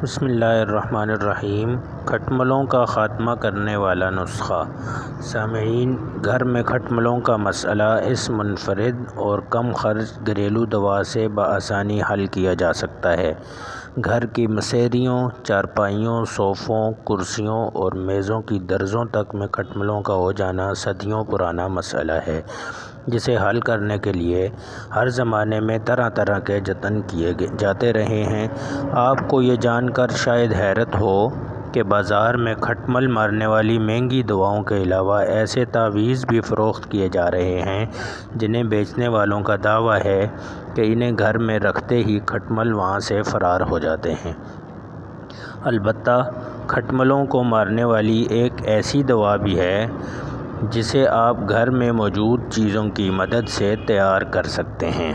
بسم اللہ الرحمن الرحیم۔ کھٹملوں کا خاتمہ کرنے والا نسخہ۔ سامعین، گھر میں کھٹملوں کا مسئلہ اس منفرد اور کم خرچ گھریلو دوا سے بآسانی حل کیا جا سکتا ہے۔ گھر کی مسیریوں، چارپائیوں، صوفوں، کرسیوں اور میزوں کی درزوں تک میں کھٹملوں کا ہو جانا صدیوں پرانا مسئلہ ہے، جسے حل کرنے کے لیے ہر زمانے میں طرح طرح کے جتن کیے جاتے رہے ہیں۔ آپ کو یہ جان کر شاید حیرت ہو کہ بازار میں کھٹمل مارنے والی مہنگی دواؤں کے علاوہ ایسے تعویذ بھی فروخت کیے جا رہے ہیں جنہیں بیچنے والوں کا دعویٰ ہے کہ انہیں گھر میں رکھتے ہی کھٹمل وہاں سے فرار ہو جاتے ہیں۔ البتہ کھٹملوں کو مارنے والی ایک ایسی دوا بھی ہے جسے آپ گھر میں موجود چیزوں کی مدد سے تیار کر سکتے ہیں،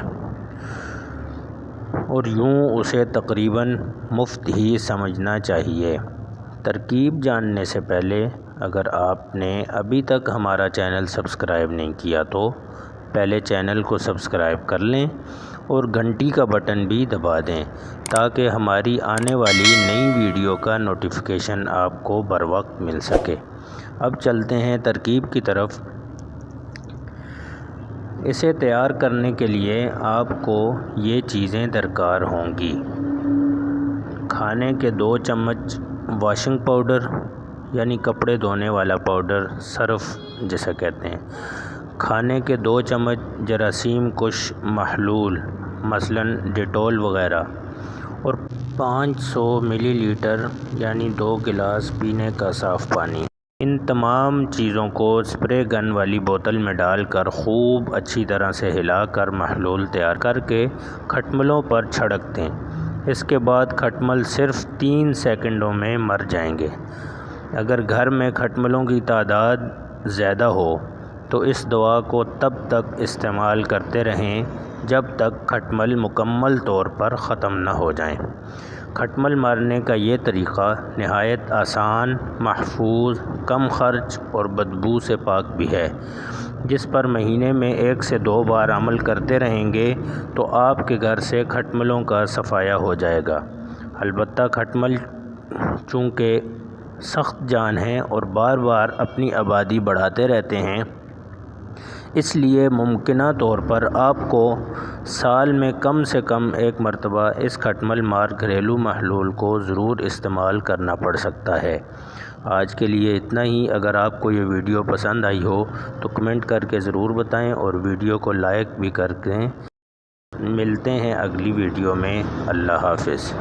اور یوں اسے تقریباً مفت ہی سمجھنا چاہیے۔ ترکیب جاننے سے پہلے اگر آپ نے ابھی تک ہمارا چینل سبسکرائب نہیں کیا تو پہلے چینل کو سبسکرائب کر لیں اور گھنٹی کا بٹن بھی دبا دیں تاکہ ہماری آنے والی نئی ویڈیو کا نوٹیفیکیشن آپ کو بروقت مل سکے۔ اب چلتے ہیں ترکیب کی طرف۔ اسے تیار کرنے کے لیے آپ کو یہ چیزیں درکار ہوں گی: کھانے کے 2 چمچ واشنگ پاؤڈر یعنی کپڑے دھونے والا پاؤڈر، سرف جسے کہتے ہیں، کھانے کے 2 چمچ جراثیم کش محلول مثلاً ڈیٹول وغیرہ، اور 500 ملی لیٹر یعنی 2 گلاس پینے کا صاف پانی۔ ان تمام چیزوں کو اسپرے گن والی بوتل میں ڈال کر خوب اچھی طرح سے ہلا کر محلول تیار کر کے کھٹملوں پر چھڑک دیں۔ اس کے بعد کھٹمل صرف 3 سیکنڈوں میں مر جائیں گے۔ اگر گھر میں کھٹملوں کی تعداد زیادہ ہو تو اس دوا کو تب تک استعمال کرتے رہیں جب تک کھٹمل مکمل طور پر ختم نہ ہو جائیں۔ کھٹمل مارنے کا یہ طریقہ نہایت آسان، محفوظ، کم خرچ اور بدبو سے پاک بھی ہے، جس پر مہینے میں 1 سے 2 بار عمل کرتے رہیں گے تو آپ کے گھر سے کھٹملوں کا صفایا ہو جائے گا۔ البتہ کھٹمل چونکہ سخت جان ہیں اور بار بار اپنی آبادی بڑھاتے رہتے ہیں، اس لیے ممکنہ طور پر آپ کو سال میں کم سے کم 1 مرتبہ اس کھٹمل مار گھریلو محلول کو ضرور استعمال کرنا پڑ سکتا ہے۔ آج کے لیے اتنا ہی۔ اگر آپ کو یہ ویڈیو پسند آئی ہو تو کمنٹ کر کے ضرور بتائیں اور ویڈیو کو لائک بھی کر دیں۔ ملتے ہیں اگلی ویڈیو میں۔ اللہ حافظ۔